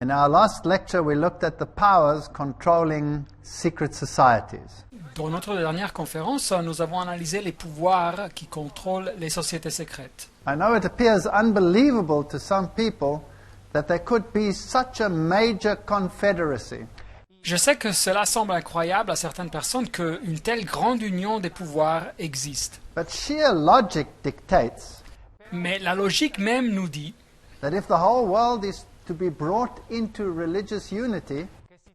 In our last lecture, we looked at the powers controlling secret societies. Dans notre dernière conférence, nous avons analysé les pouvoirs qui contrôlent les sociétés secrètes. I know it appears unbelievable to some people that there could be such a major confederacy. Je sais que cela semble incroyable à certaines personnes qu'une telle grande union des pouvoirs existe. But sheer logic dictates Mais la logique même nous dit that if the whole world is to be brought into religious unity,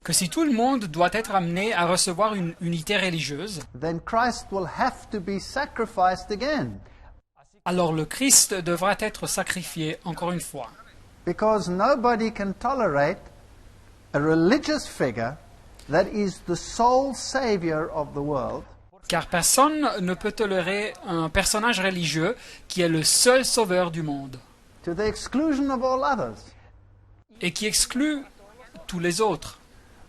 que si tout le monde doit être amené à recevoir une unité religieuse, then Christ will have to be sacrificed again. alors le Christ devra être sacrifié encore une fois. Because nobody can tolerate a religious figure that is the sole savior of the world, Car personne ne peut tolérer un personnage religieux qui est le seul sauveur du monde to the exclusion of all others. et qui exclut tous les autres.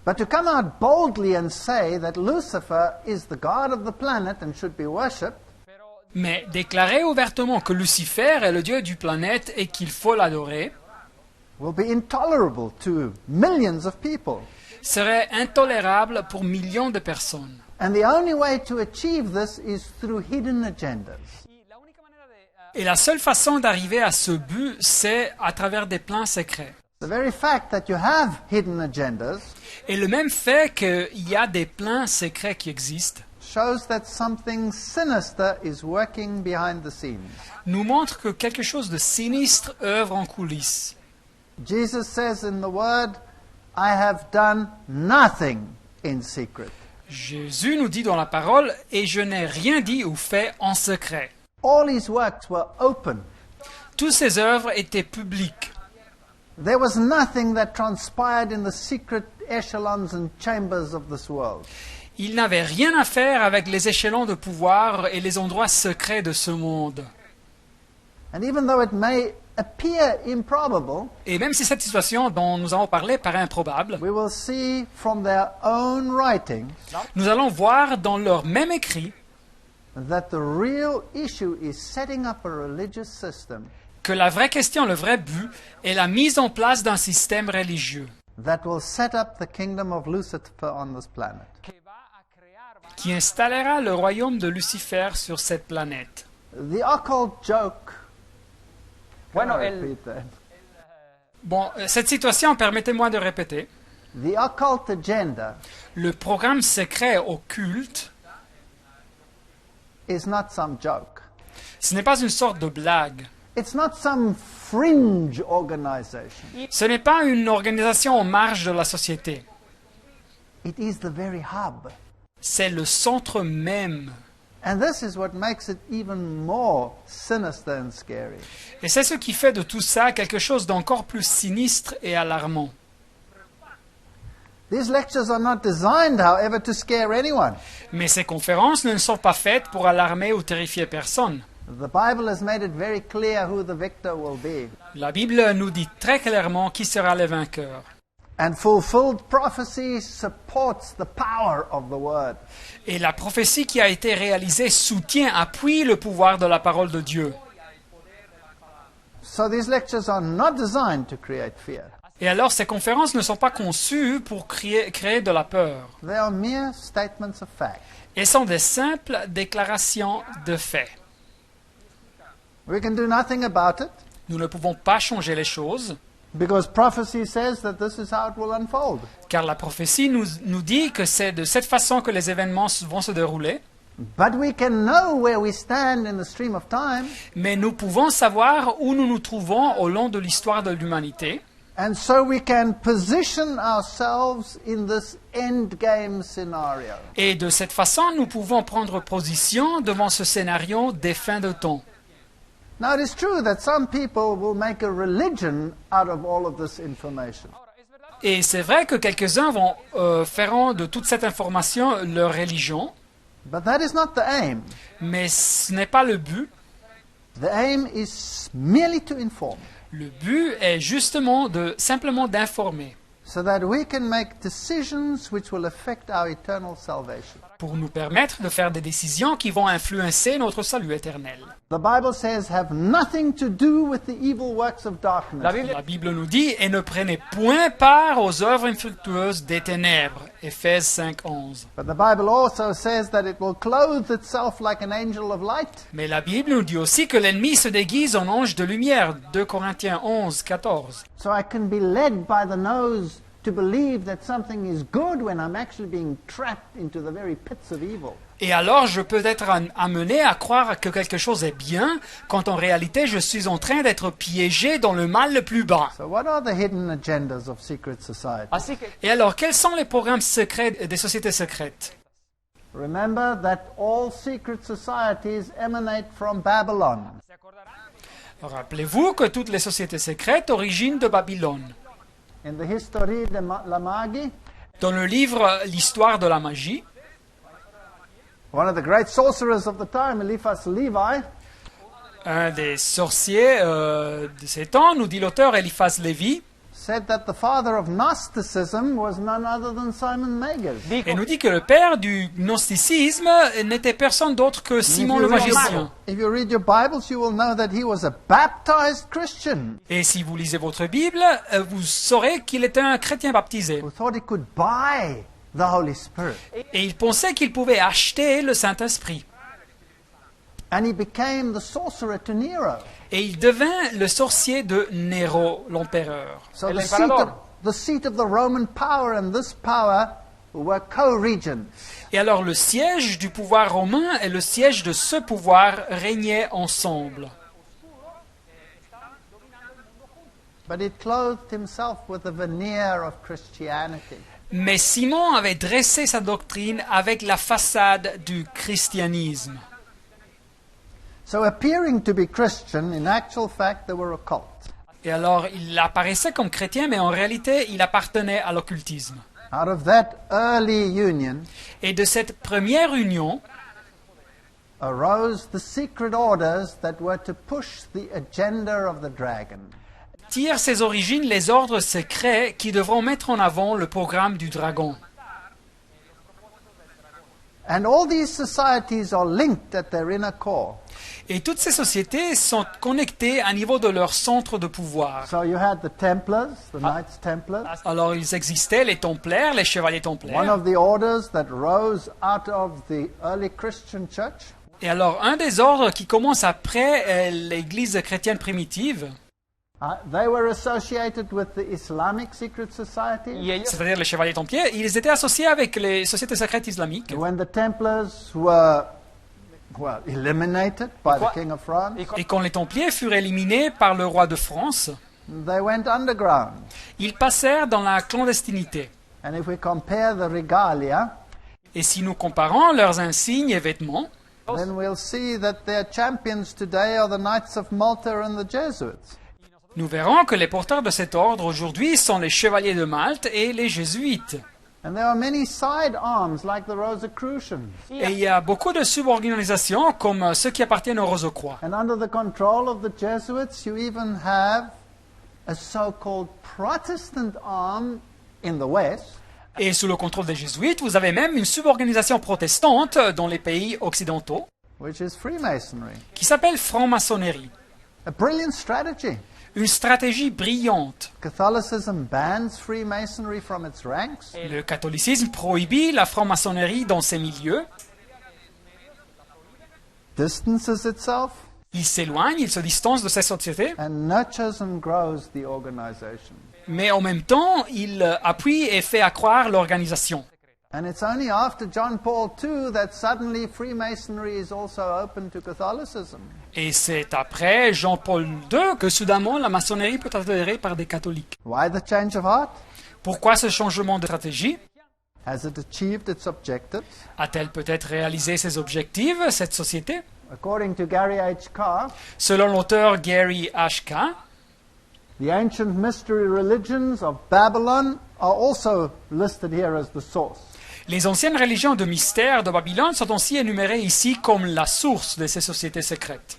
But to come out boldly and say that Lucifer is the god of the planet and should be worshipped, Mais déclarer ouvertement que Lucifer est le dieu du planète et qu'il faut l'adorer will be intolerable to millions of people. serait intolérable pour millions de personnes. And the only way to achieve this is through hidden agendas. Et la seule façon d'arriver à ce but, c'est à travers des plans secrets. The very fact that you have hidden agendas Et le même fait qu'il y a des plans secrets qui existent shows that something sinister is working behind the scenes. nous montre que quelque chose de sinistre œuvre en coulisses. Jesus says in the Word, I have done nothing in secret. Jésus nous dit dans la parole, « Et je n'ai rien dit ou fait en secret. All his works were open. » Toutes ses œuvres étaient publiques. There was nothing that transpired in the secret echelons and chambers of this world. Il n'avait rien à faire avec les échelons de pouvoir et les endroits secrets de ce monde. And even though it may appear improbable, Et même si cette situation dont nous avons parlé paraît improbable, we will see from their own writings nous allons voir dans leur même écrit that the real issue is setting up a religious system que la vraie question, le vrai but, est la mise en place d'un système religieux that will set up the kingdom of Lucifer on this planet. qui installera le royaume de Lucifer sur cette planète. The occult joke. Bueno, Can I el, repeat that? Bon, cette situation, permettez-moi de répéter, The occult agenda le programme secret occulte, is not some joke. ce n'est pas une sorte de blague. It's not some fringe organization. Ce n'est pas une organisation en marge de la société. It is the very hub. C'est le centre même. And this is what makes it even more sinister and scary. Et c'est ce qui fait de tout ça quelque chose d'encore plus sinistre et alarmant. These lectures are not designed, however, to scare anyone. Mais ces conférences ne sont pas faites pour alarmer ou terrifier personne. The Bible has made it very clear who the victor will be. La Bible nous dit très clairement qui sera le vainqueur. And fulfilled prophecy supports the power of the word. Et la prophétie qui a été réalisée soutient, appuie le pouvoir de la parole de Dieu. So these lectures are not designed to create fear. Et alors ces conférences ne sont pas conçues pour créer de la peur. They are mere statements of fact. Elles sont des simples déclarations de faits. We can do nothing about it Nous ne pouvons pas changer les choses, because prophecy says that this is how it will unfold. car la prophétie nous dit que c'est de cette façon que les événements vont se dérouler. But we can know where we stand in the stream of time, Mais nous pouvons savoir où nous nous trouvons au long de l'histoire de l'humanité. and so we can position ourselves in this endgame scenario. Et de cette façon, nous pouvons prendre position devant ce scénario des fins de temps. Now, it is true that some people will make a religion out of all of this information. Et c'est vrai que quelques-uns feront de toute cette information leur religion, But that is not the aim. mais ce n'est pas le but. The aim is merely to inform. Le but est justement simplement d'informer. so that we can make decisions which will affect our eternal salvation. pour nous permettre de faire des décisions qui vont influencer notre salut éternel. The Bible says, have nothing to do with the evil works of darkness. La Bible nous dit « Et ne prenez point part aux œuvres infructueuses des ténèbres » Éphésies 5:11. But the Bible also says that it will clothe itself like an angel of light. Mais la Bible nous dit aussi que l'ennemi se déguise en ange de lumière 2 Corinthiens 11:14. So I can be led by the nose to believe that something is good when I'm actually being trapped into the very pits of evil. Et alors je peux être amené à croire que quelque chose est bien, quand en réalité je suis en train d'être piégé dans le mal le plus bas. So what are the hidden agendas of secret society? Et alors quels sont les programmes secrets des sociétés secrètes? Remember that all secret societies emanate from Babylon. Rappelez-vous que toutes les sociétés secrètes originent de Babylone. In the History de la Magie, Dans le livre L'histoire de la magie, one of the great sorcerers of the time, Eliphas Levi, un des sorciers de ces temps, nous dit l'auteur Eliphas Lévi, said that the father of Gnosticism was none other than Simon Magus. et nous dit que le père du gnosticisme n'était personne d'autre que Simon le magicien. If you read your Bibles, you will know that he was a baptized Christian Et si vous lisez votre Bible, vous saurez qu'il était un chrétien baptisé. who thought he could buy the Holy Spirit. Et il pensait qu'il pouvait acheter le Saint-Esprit. And he became the sorcerer to Nero. Et il devint le sorcier de Néro, l'empereur. So the seat of the Roman power and this power were co-regents. Et alors le siège du pouvoir romain et le siège de ce pouvoir régnaient ensemble. But he clothed himself with a veneer of Christianity. Mais Simon avait dressé sa doctrine avec la façade du christianisme. So appearing to be Christian, in actual fact, they were a cult. Et alors il apparaissait comme chrétien, mais en réalité il appartenait à l'occultisme. Out of that early union Et de cette première union arose the secret orders that were to push the agenda of the dragon. tirent ses origines les ordres secrets qui devront mettre en avant le programme du dragon. And all these societies are linked at their inner core. Et toutes ces sociétés sont connectées à niveau de leur centre de pouvoir. So you had the Templars, the Knights Templars, Alors ils existaient les templaires, les chevaliers one templaires. of the orders that rose out of the early Christian church. Et alors un des ordres qui commence après l'église chrétienne primitive, They were associated with the Islamic secret society. c'est-à-dire les chevaliers templiers, ils étaient associés avec les sociétés secrètes islamiques. When the Templars were eliminated by the King of France, Et quand les templiers furent éliminés par le roi de France, they went underground. ils passèrent dans la clandestinité. And if we compare the regalia, Et si nous comparons leurs insignes et vêtements, then we'll see that their champions today are the Knights of Malta and the Jesuits. nous verrons que les porteurs de cet ordre aujourd'hui sont les chevaliers de Malte et les jésuites. And there are many side arms like the Rosicrucians. Et il y a beaucoup de suborganisations comme ceux qui appartiennent aux Rose-Croix. And under the control of the Jesuits, you even have a so-called Protestant arm in the West. Et sous le contrôle des jésuites, vous avez même une suborganisation protestante dans les pays occidentaux Which is Freemasonry. qui s'appelle franc-maçonnerie. A brilliant strategy. Une stratégie brillante. Catholicism bans Freemasonry from its ranks. Le catholicisme prohibit la franc-maçonnerie dans ces milieux. Distances itself Il s'éloigne, il se distance de ces sociétés, and nurtures and grows the organization. mais en même temps, il appuie et fait accroître l'organisation. And it's only after John Paul II that suddenly Freemasonry is also open to Catholicism. Et c'est après Jean-Paul II que soudainement la maçonnerie peut être adhérée par des catholiques. Why the change of heart? Pourquoi ce changement de stratégie? Has it achieved its objectives? A-t-elle peut-être réalisé ses objectifs, cette société? According to Gary H. Carr, Selon l'auteur Gary H. Carr, the ancient mystery religions of Babylon are also listed here as the source. les anciennes religions de mystère de Babylone sont aussi énumérées ici comme la source de ces sociétés secrètes.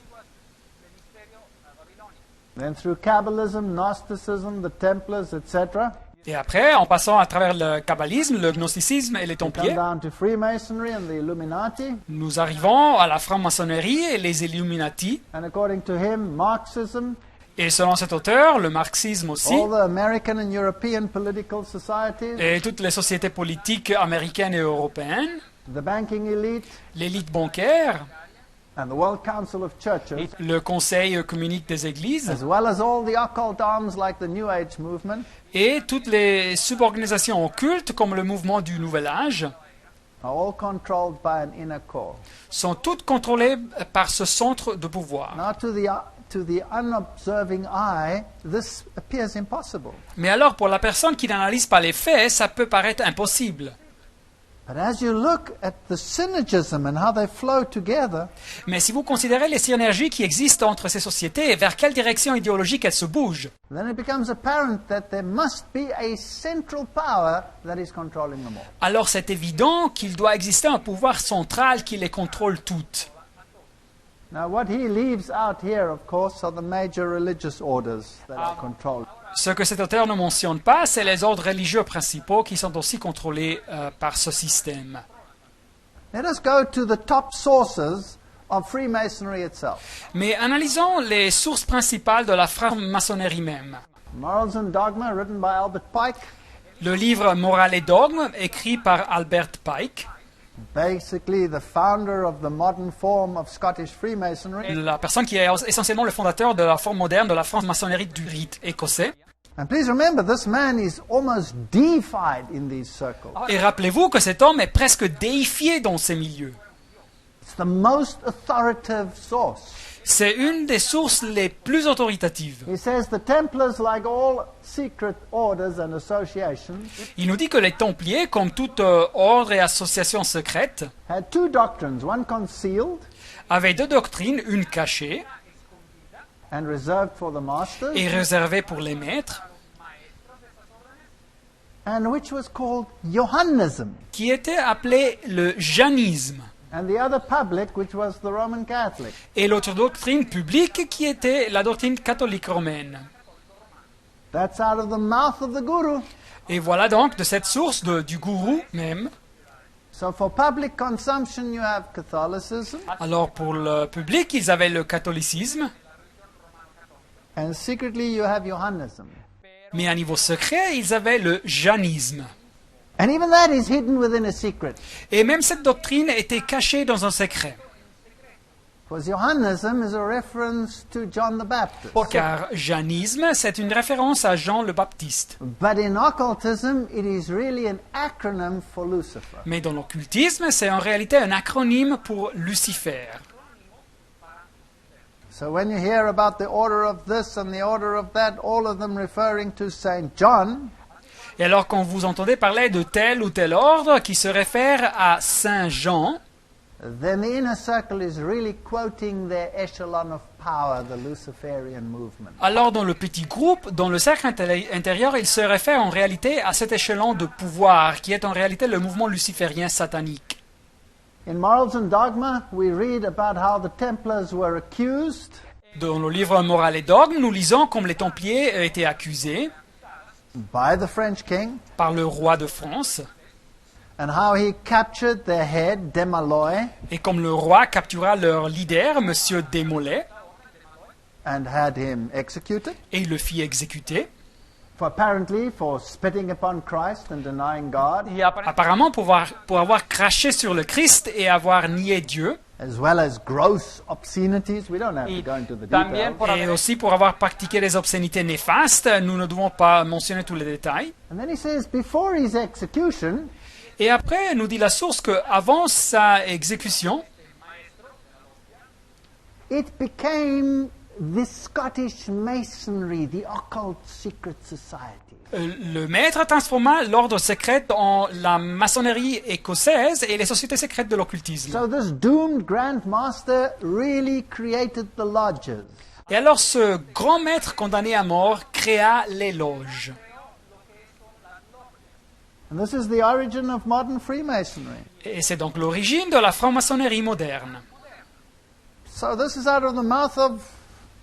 Then through Kabbalism, Gnosticism, the Templars, etc., Et après, en passant à travers le kabbalisme, le gnosticisme et les We come templiers, down to Freemasonry and the Illuminati. nous arrivons à la franc-maçonnerie et les Illuminati. And according to him, Marxism, Et selon cet auteur, le marxisme aussi, all the American and European political societies, et toutes les sociétés politiques américaines et européennes, the banking elite, l'élite bancaire, and the World Council of Churches, le conseil communique des églises, as well as all the occult arms like the New Age movement, et toutes les suborganisations occultes comme le mouvement du Nouvel Âge, are all controlled by an inner core. sont toutes contrôlées par ce centre de pouvoir. Now, to the unobserving eye, this appears impossible. Mais alors, pour la personne qui n'analyse pas les faits, ça peut paraître impossible. But as you look at the synergism and how they flow together, Mais si vous considérez les synergies qui existent entre ces sociétés et vers quelle direction idéologique elles se bougent, then it becomes apparent that there must be a central power that is controlling them all. alors c'est évident qu'il doit exister un pouvoir central qui les contrôle toutes. Now, what he leaves out here, of course, are the major religious orders that are controlled. Ce que cet auteur ne mentionne pas, c'est les ordres religieux principaux qui sont aussi contrôlés par ce système. Let us go to the top sources of Freemasonry itself. Mais analysons les sources principales de la franc-maçonnerie même. Morals and Dogma, written by Albert Pike, Le livre Morale et dogme, écrit par Albert Pike, basically the founder of the modern form of Scottish Freemasonry. la personne qui est essentiellement le fondateur de la forme moderne de la franc-maçonnerie du rite écossais. And please remember, this man is almost deified in these circles. Et rappelez-vous que cet homme est presque déifié dans ces milieux. It's the most authoritative source. C'est une des sources les plus autoritatives. He says the Templars, like all secret orders and associations, Il nous dit que les Templiers, comme tout ordre et association secrète, had two doctrines, one concealed avaient deux doctrines, une cachée and reserved for the masters, et réservée pour les maîtres, and which was called Johannism, qui était appelée le janisme, and the other public, which was the Roman Catholic. et l'autre doctrine publique qui était la doctrine catholique romaine. That's out of the mouth of the guru. Et voilà donc de cette source du gourou même. So for public consumption, you have Catholicism, Alors pour le public, ils avaient le catholicisme, and secretly you have Johannism. mais à niveau secret, ils avaient le janisme. And even that is hidden within a secret. Et même cette doctrine était cachée dans un secret. Because Johannism is a reference to John the Baptist. Car janisme, c'est une référence à Jean le Baptiste. But in occultism, it is really an acronym for Lucifer. Mais dans l'occultisme, c'est en réalité un acronyme pour Lucifer. So when you hear about the order of this and the order of that, all of them referring to Saint John, Et alors quand vous entendez parler de tel ou tel ordre qui se réfère à Saint Jean, then the inner circle is really quoting their echelon of power, the Luciferian movement. alors dans le petit groupe, dans le cercle intérieur, il se réfère en réalité à cet échelon de pouvoir qui est en réalité le mouvement luciférien satanique. In Morals and Dogma, we read about how the Templars were accused Dans le livre Morale et dogme, nous lisons comme les Templiers étaient accusés by the French king par le roi de France and how he captured their head, Desmalloy, et comme le roi captura leur leader, Monsieur Desmoulins, and had him executed, et il le fit exécuter. apparently for spitting upon Christ and denying God, Apparemment pour avoir craché sur le Christ et avoir nié Dieu, as well as gross obscenities. We don't have to go into the details. et aussi pour avoir pratiqué des obscénités néfastes. Nous ne devons pas mentionner tous les détails. And then he says, before his execution, Et après, nous dit la source qu'avant sa exécution, it became the Scottish Masonry, the occult secret society. le maître transforma l'ordre secret en la maçonnerie écossaise et les sociétés secrètes de l'occultisme. So this doomed Grand Master really created the lodges. Et alors ce grand maître condamné à mort créa les loges. And this is the origin of modern Freemasonry. Et c'est donc l'origine de la franc-maçonnerie moderne. So this is out of the mouth of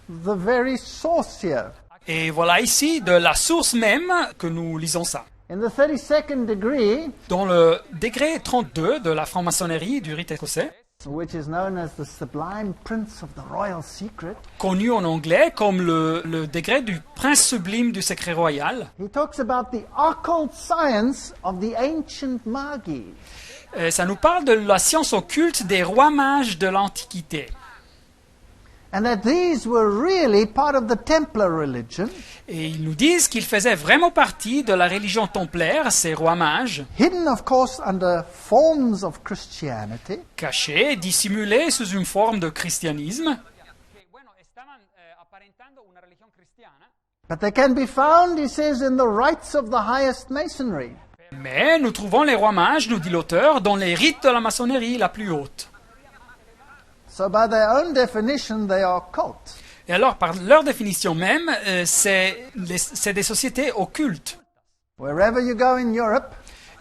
the very source here. Et voilà ici de la source même que nous lisons ça. In the 32nd degree, Dans le degré 32 de la franc-maçonnerie du rite écossais, which is known as the sublime prince of the royal secret, connu en anglais comme le degré du prince sublime du secret royal, he talks about the occult science of the ancient Magi. ça nous parle de la science occulte des rois mages de l'Antiquité. And that these were really part of the Templar religion, Et ils nous disent qu'ils faisaient vraiment partie de la religion templaire, ces rois mages, hidden, of course, under forms of Christianity, cachés, dissimulés sous une forme de christianisme. but they can be found, he says, in the rites of the highest masonry. Mais nous trouvons les rois mages, nous dit l'auteur, dans les rites de la maçonnerie la plus haute. So by their own definition, they are cult. Et alors, par leur définition même, c'est des sociétés occultes. Wherever you go in Europe,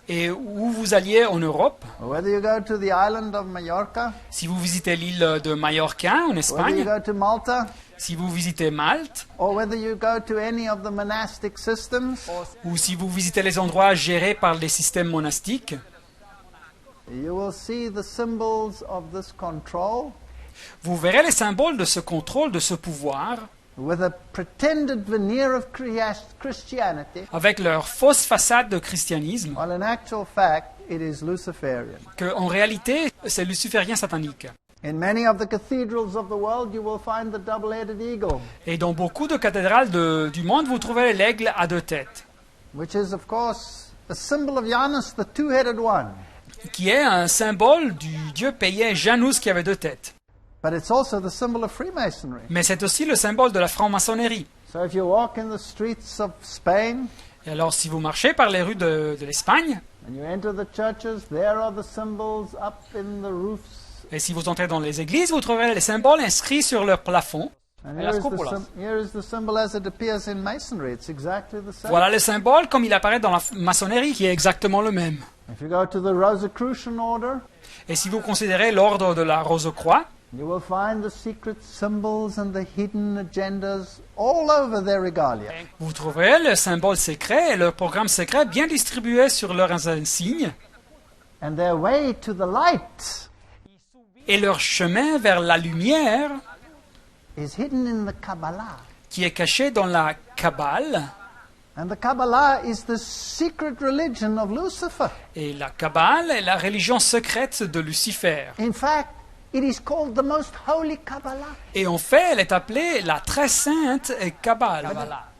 Et où vous alliez en Europe, or whether you go to the island of Mallorca, si vous visitez l'île de Mallorca en whether you Espagne, go to Malta, si vous visitez Malte, or whether you go to any of the monastic systems, ou si vous visitez les endroits gérés par les systèmes monastiques, you will see the symbols of this control vous verrez les symboles de ce contrôle, de ce pouvoir, with a pretended veneer of Christianity, avec leur fausse façade de christianisme, while in actual fact it is Luciferian. qu'en réalité, c'est luciférien satanique. In many of the cathedrals of the world, you will find the double-headed eagle, Et dans beaucoup de cathédrales du monde, vous trouverez l'aigle à deux têtes, which is, of course, a symbol of Janus, the two-headed one. qui est un symbole du dieu païen Janus qui avait deux têtes. But it's also the symbol of Freemasonry. Mais c'est aussi le symbole de la franc-maçonnerie. So if you walk in the streets of Spain Et alors, si vous marchez par les rues de l'Espagne, and you enter the churches, there are the symbols up in the roofs. et si vous entrez dans les églises, vous trouverez les symboles inscrits sur leur plafond. And Et las cúpulas. here is the symbol as it appears in Masonry. It's exactly the same. Voilà le symbole comme il apparaît dans la maçonnerie, qui est exactement le même. If you go to the Rosicrucian order, Et si vous considérez l'ordre de la Rose-Croix, you will find the secret symbols and the hidden agendas all over their regalia. vous trouverez le symbole secret et le programme secret bien distribués sur leurs insignes, And their way to the light et leur chemin vers la lumière, is hidden in the Kabbalah. qui est caché dans la Kabbale. And the Kabbalah is the secret religion of Lucifer. Et la Kabbale est la religion secrète de Lucifer. In fact, it is called the most holy Kabbalah. Et en fait, elle est appelée la très sainte Kabbale.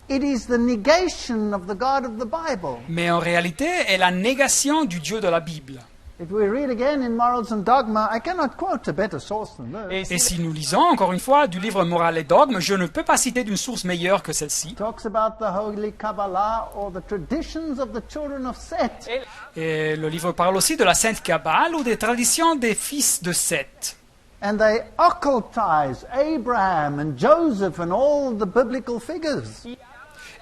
It is the negation of the God of the Bible. Mais en réalité, est la négation du Dieu de la Bible. If we read again in Morals and Dogma, I cannot quote a better source than this. Et si nous lisons encore une fois du livre Morale et Dogme, je ne peux pas citer d'une source meilleure que celle-ci. It talks about the holy Kabbalah or the traditions of the children of Seth. Et le livre parle aussi de la sainte Kabbale ou des traditions des fils de Seth. And they occultize Abraham and Joseph and all the biblical figures.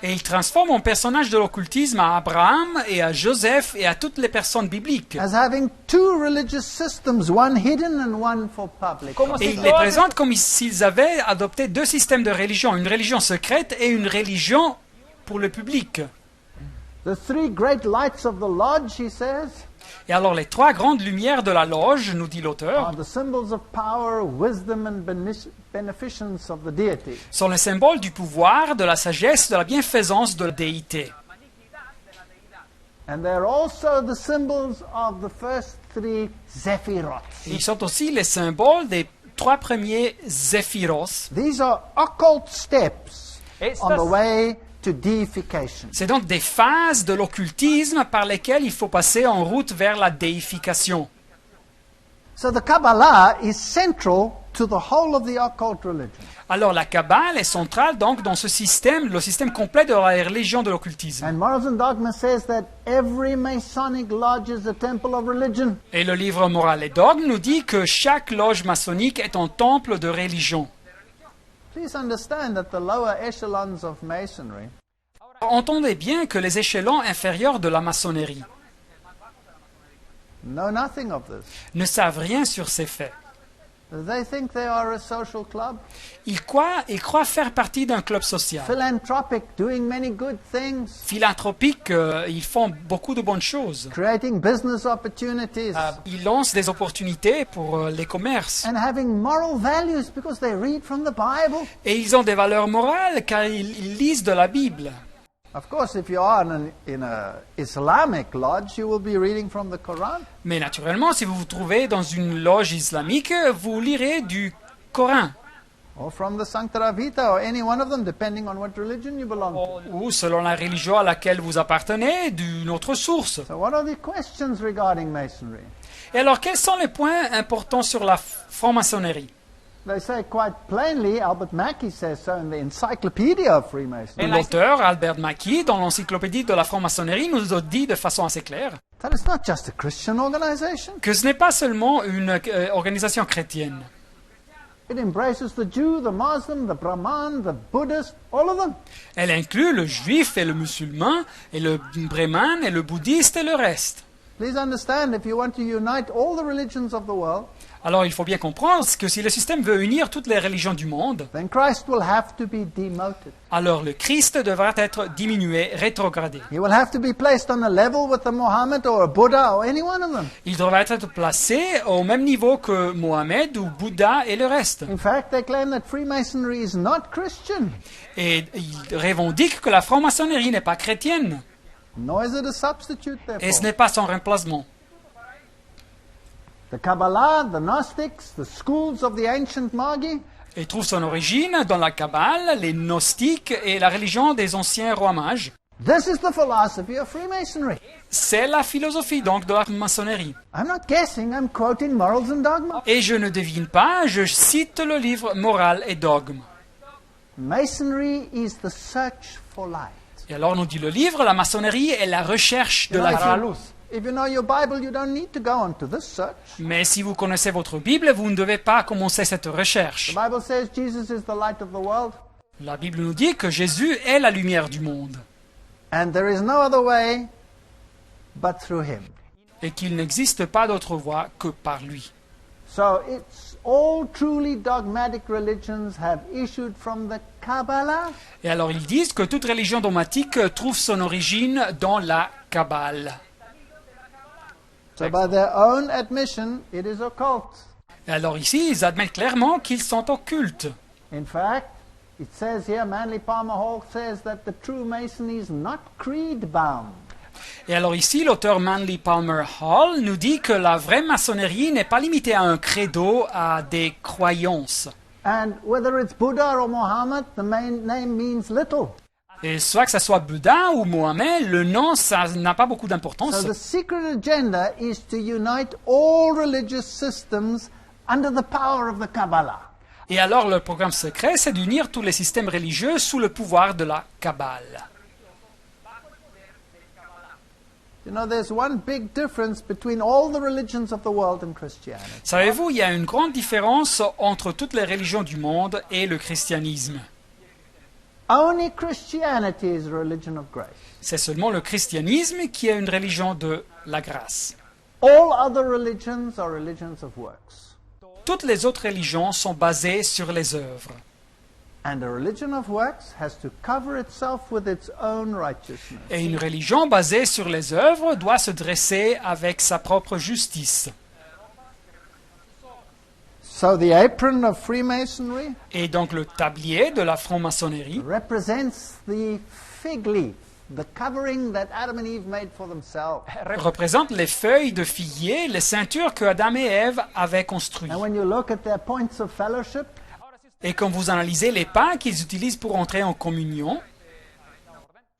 Et il transforme en personnage de l'occultisme à Abraham et à Joseph et à toutes les personnes bibliques. As having two religious systems, one hidden and one for public. Et il les présente comme s'ils avaient adopté deux systèmes de religion, une religion secrète et une religion pour le public. The three great lights of the lodge, he says, Et alors les trois grandes lumières de la loge, nous dit are l'auteur, the symbols of power, wisdom, and beneficence of the deity. sont les symboles du pouvoir, de la sagesse, de la bienfaisance de la déité. And they're also the symbols of the first three Zephyros. Et ils sont aussi les symboles des trois premiers Zéphiros. These are occult steps on the way to deification. C'est donc des phases de l'occultisme par lesquelles il faut passer en route vers la déification. So the Kabbalah is central to the whole of the occult religion. Alors la Kabbale est centrale donc dans ce système, le système complet de la religion de l'occultisme. And Morals and Dogma says that every Masonic lodge is a temple of religion. Et le livre Morale et Dogme nous dit que chaque loge maçonnique est un temple de religion. Please understand that the lower echelons of Masonry Entendez bien que les échelons inférieurs de la maçonnerie know nothing of this. ne savent rien sur ces faits. They think they are a social club, Ils croient faire partie d'un club social. philanthropic, doing many good things, Philanthropiques, ils font beaucoup de bonnes choses. creating business opportunities, Ils lancent des opportunités pour les commerces. and having moral values because they read from the Bible. Et ils ont des valeurs morales car ils lisent de la Bible. Of course, if you are in an Islamic lodge, you will be reading from the Quran. Mais naturellement, si vous vous trouvez dans une loge islamique, vous lirez du Coran. Or from the Sancta Vita, or any one of them, depending on what religion you belong to. Ou selon la religion à laquelle vous appartenez, d'une autre source. So what are the questions regarding Masonry? Et alors, quels sont les points importants sur la franc-maçonnerie? They say quite plainly, Albert Mackey says so in the Encyclopedia of Freemasonry, L'auteur, Albert Mackey, dans l'encyclopédie de la franc-maçonnerie, nous a dit de façon assez claire that it's not just a Christian organization. que ce n'est pas seulement une organisation chrétienne. It embraces the Jew, the Muslim, the Brahman, the Buddhist, all of them. Elle inclut le juif et le musulman, et le brahman et le bouddhiste et le reste. Please understand, if you want to unite all the religions of the world, Alors il faut bien comprendre que si le système veut unir toutes les religions du monde, then Christ will have to be demoted. alors le Christ devra être diminué, rétrogradé. He will have to be placed on a level with a Muhammad or a Buddha or any one of them. Il devra être placé au même niveau que Mohammed ou Bouddha et le reste. In fact, they claim that Freemasonry is not Christian, Et ils revendiquent que la franc-maçonnerie n'est pas chrétienne, nor is it a substitute et ce therefore. n'est pas son remplacement. The Kabbalah, the Gnostics, the schools of the ancient Magi, Il trouve son origine dans la Kabbale, les gnostiques et la religion des anciens rois mages. this is the philosophy of Freemasonry. C'est la philosophie donc de la maçonnerie. I'm not guessing, I'm quoting Morals and Dogma. Et je ne devine pas, je cite le livre Morale et Dogme. Masonry is the search for light. Et alors nous dit le livre, la maçonnerie est la recherche de la vie. If you know your Bible, you don't need to go on to this search. Mais si vous connaissez votre Bible, vous ne devez pas commencer cette recherche. The Bible says Jesus is the light of the world, La Bible nous dit que Jésus est la lumière du monde and there is no other way but through him. et qu'il n'existe pas d'autre voie que par lui. So it's all truly dogmatic religions have issued from the Kabbalah, Et alors ils disent que toute religion dogmatique trouve son origine dans la Kabbale. so by their own admission, it is occult. Et alors ici, ils admettent clairement qu'ils sont occultes. In fact, it says here, Manly Palmer Hall says that the true Mason is not creed-bound. Et alors ici, l'auteur Manly Palmer Hall nous dit que la vraie maçonnerie n'est pas limitée à un credo, à des croyances. And whether it's Buddha or Muhammad, the main name means little. Et soit que ce soit Bouddha ou Mohammed, le nom, ça n'a pas beaucoup d'importance. So the secret agenda is to unite all religious systems under the power of the Kabbalah. Et alors le programme secret, c'est d'unir tous les systèmes religieux sous le pouvoir de la Kabbale. You know, there's one big difference between all the religions of the world and Christianity. Savez-vous, il y a une grande différence entre toutes les religions du monde et le christianisme. Only Christianity is a religion of grace. C'est seulement le christianisme qui est une religion de la grâce. All other religions are religions of works. Toutes les autres religions sont basées sur les œuvres. And a religion of works has to cover itself with its own righteousness. Et une religion basée sur les œuvres doit se dresser avec sa propre justice. So the apron of Freemasonry Et donc le tablier de la franc-maçonnerie represents the fig leaf, the covering that Adam and Eve made for themselves. représente les feuilles de figuier, les ceintures que Adam et Ève avaient construites. And when you look at their points of fellowship, Et quand vous analysez les pas qu'ils utilisent pour entrer en communion,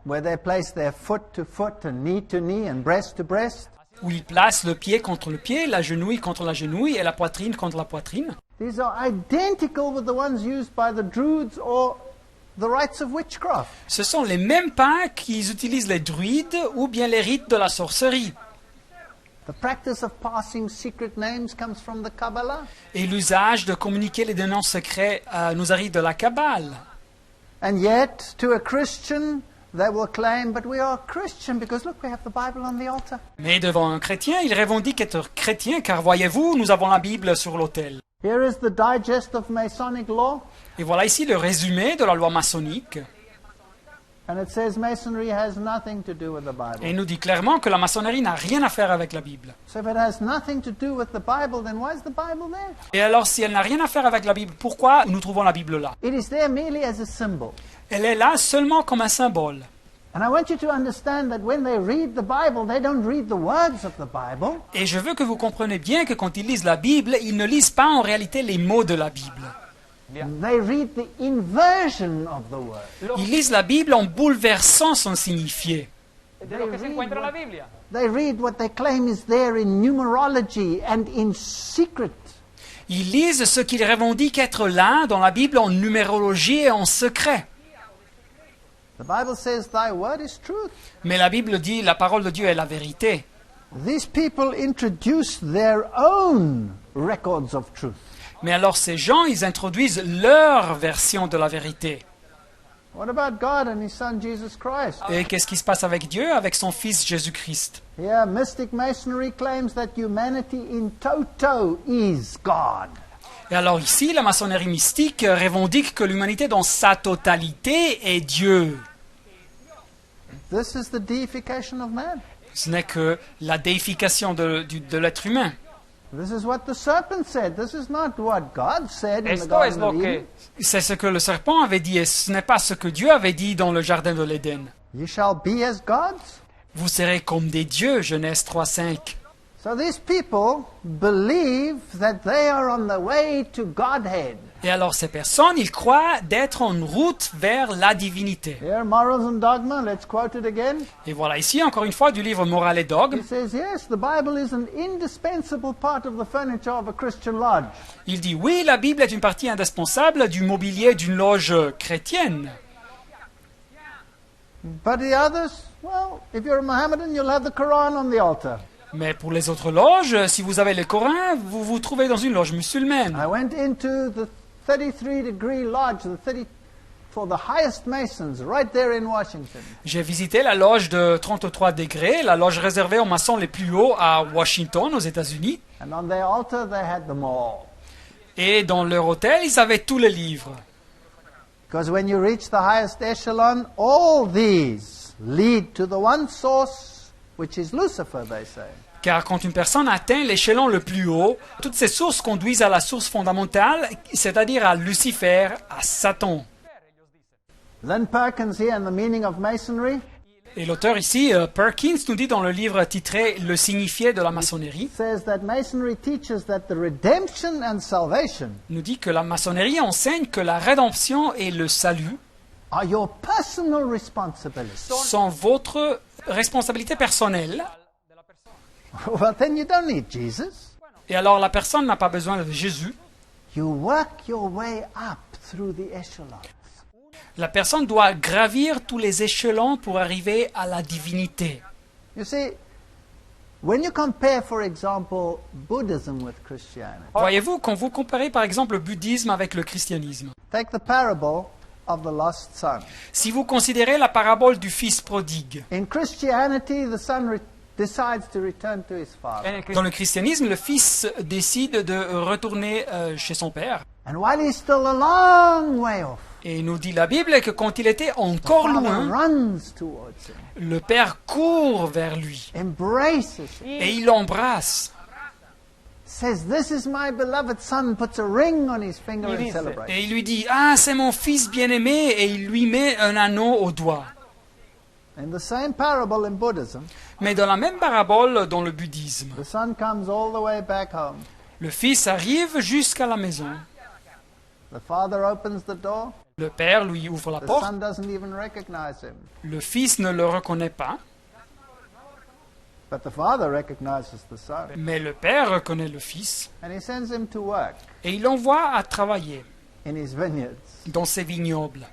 where they place their foot to foot and knee to knee and breast to breast, où ils placent le pied contre le pied, la genouille contre la genouille et la poitrine contre la poitrine, these are identical with the ones used by the Druids or the rites of witchcraft. ce sont les mêmes pas qu'ils utilisent les druides ou bien les rites de la sorcellerie. The practice of passing secret names comes from the Kabbalah. Et l'usage de communiquer les noms secrets nous arrive de la Kabbale. And yet, to a Christian, they will claim, but we are Christian because look, we have the Bible on the altar. Mais devant un chrétien, il revendique être chrétien car voyez-vous, nous avons la Bible sur l'autel. Here is the digest of Masonic law, Et voilà ici le résumé de la loi maçonnique. and it says Masonry has nothing to do with the Et Bible. il nous dit clairement que la maçonnerie n'a rien à faire avec la Bible. So if it has nothing to do with the Bible, then why is the Bible there? Et alors, si elle n'a rien à faire avec la Bible, pourquoi nous trouvons la Bible là? It is there merely as a symbol. Elle est là seulement comme un symbole. And I want you to understand that when they read the Bible, they don't read the words of the Bible. Et je veux que vous compreniez bien que quand ils lisent la Bible, ils ne lisent pas en réalité les mots de la Bible. They read the inversion of the word. Ils lisent la Bible en bouleversant son signifié. De lo que se encuentra en la Biblia. They read what they claim is there in numerology and in secret. Ils lisent ce qu'ils revendiquent être là dans la Bible en numérologie et en secret. The Bible says, Thy word is truth. Mais la Bible dit la parole de Dieu est la vérité. These people introduce their own records of truth. Mais alors ces gens, ils introduisent leur version de la vérité. What about God and His Son Jesus Christ? Et qu'est-ce qui se passe avec Dieu, avec son Fils Jésus-Christ? Here, mystic masonry claims that humanity in toto is God. Et alors ici, la maçonnerie mystique revendique que l'humanité dans sa totalité est Dieu. This is the deification of man. Ce n'est que la déification de l'être humain. This is what the serpent said. This is not what God said in the Esto es Garden lo of Eden. que C'est ce que le serpent avait dit et ce n'est pas ce que Dieu avait dit dans le jardin de l'Éden. You shall be as gods. Vous serez comme des dieux, Genèse 3:5. So these people believe that they are on the way to Godhead. Et alors ces personnes, ils croient d'être en route vers la divinité. Here, Morals and Dogma, let's quote it again. Et voilà ici, encore une fois, du livre Morale et Dogme. He says, yes, the Bible is an indispensable part of the furniture of a Christian lodge. Il dit oui, la Bible est une partie indispensable du mobilier d'une loge chrétienne. But the others, well, if you're a Mohammedan, you'll have the Quran on the altar. Mais pour les autres loges, si vous avez le Coran, vous vous trouvez dans une loge musulmane. I went into the 33-degree lodge, for the highest Masons, right there in Washington. J'ai visité la loge de 33 degrés, la loge réservée aux maçons les plus hauts à Washington, aux États-Unis. And on their altar, they had them all. Et dans leur hôtel, ils avaient tous les livres. Because when you reach the highest echelon, all these lead to the one source, which is Lucifer, they say. Car quand une personne atteint l'échelon le plus haut, toutes ces sources conduisent à la source fondamentale, c'est-à-dire à Lucifer, à Satan. Len Perkins here in the meaning of Masonry Et l'auteur ici, Perkins, nous dit dans le livre titré « Le signifié de la maçonnerie », says that Masonry teaches that the redemption and salvation nous dit que la maçonnerie enseigne que la rédemption et le salut are your personal responsibility. sont votre responsabilité personnelle. Well, then you don't need Jesus. Et alors la personne n'a pas besoin de Jésus. You work your way up through the echelons. La personne doit gravir tous les échelons pour arriver à la divinité. You see, when you compare, for example, Buddhism with Christianity, Voyez-vous, quand vous comparez par exemple le bouddhisme avec le christianisme, take the parable of the lost son. si vous considérez la parabole du fils prodigue, In Christianity, the son decides to return to his father. en el dans le christianisme, le fils décide de retourner chez son père. And while he's still a long way off, Et nous dit la Bible que quand il était encore father loin, runs towards him, le père court vers lui embraces him, et il l'embrasse. says, "This is my beloved son," puts a ring on his finger Y and dice, celebrates. Et il lui dit, ah, c'est mon fils bien-aimé, et il lui met un anneau au doigt. In the same parable in Buddhism, Mais dans la même parabole dans le bouddhisme, the son comes all the way back home. le fils arrive jusqu'à la maison. The father opens the door. Le père lui ouvre la The porte. son doesn't even recognize him. Le fils ne le reconnaît pas, But the father recognizes the son. mais le père reconnaît le fils And he sends him to work et il l'envoie à travailler in his vineyards. dans ses vignobles.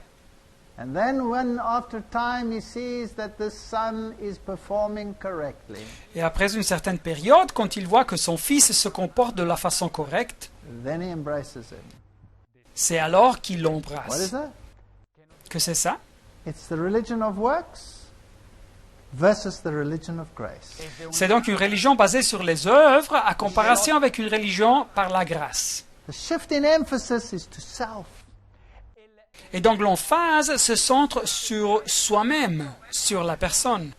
And then when after time he sees that this son is performing correctly, Et après une certaine période, quand il voit que son fils se comporte de la façon correcte, then he embraces him. c'est alors qu'il What is l'embrasse. that? Que c'est ça? It's the religion of works versus the religion of grace. C'est donc une religion basée sur les œuvres à comparaison avec une religion par la grâce. The shift in emphasis is to self. Et donc l'emphase se centre sur soi-même, sur la personne.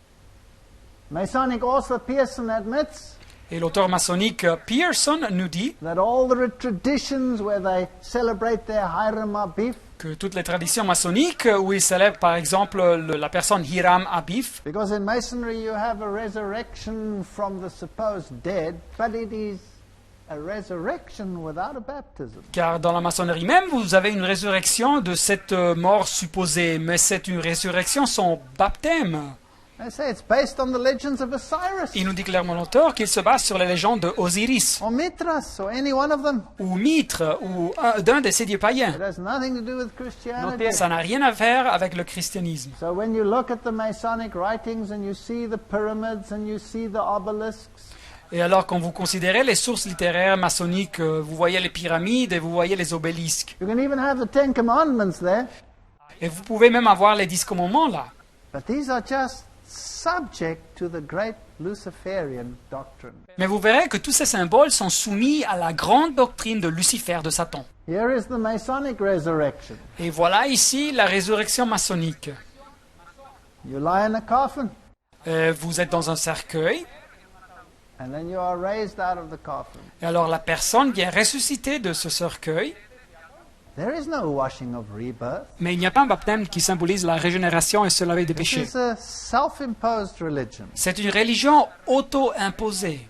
Masonic author Pearson admits Et l'auteur maçonnique Pearson nous dit that all the traditions where they celebrate their Hiram Abif, que toutes les traditions maçonniques où ils célèbrent par exemple la personne Hiram Abif, because in Masonry you have a resurrection from the supposed dead, but it is a resurrection without a baptism. car dans la maçonnerie même vous avez une résurrection de cette mort supposée, mais c'est une résurrection sans baptême. They say it's based on the legends of Osiris, Il nous dit clairement l'auteur qu'il se base sur les légendes de Osiris, or Mithras, or any one of them. ou Mithre, ou d'un de ces dieux païens. It has nothing to do with Christianity. Ça n'a rien à faire avec le christianisme. So when you look at the Masonic writings and you see the pyramids and you see the obelisks, Et alors, quand vous considérez les sources littéraires maçonniques, vous voyez les pyramides et vous voyez les obélisques. you can even have the Ten Commandments there, Et vous pouvez même avoir les 10 commandements là. but these are just subject to the great Luciferian doctrine. Mais vous verrez que tous ces symboles sont soumis à la grande doctrine de Lucifer, de Satan. Here is the Masonic resurrection. Et voilà ici la résurrection maçonnique. You lie in a coffin, Vous êtes dans un cercueil, and then you are raised out of the coffin. et alors la personne vient ressusciter de ce cercueil, There is no washing of rebirth. mais il n'y a pas un baptême qui symbolise la régénération et se laver des This péchés. is a self-imposed religion. C'est une religion auto-imposée.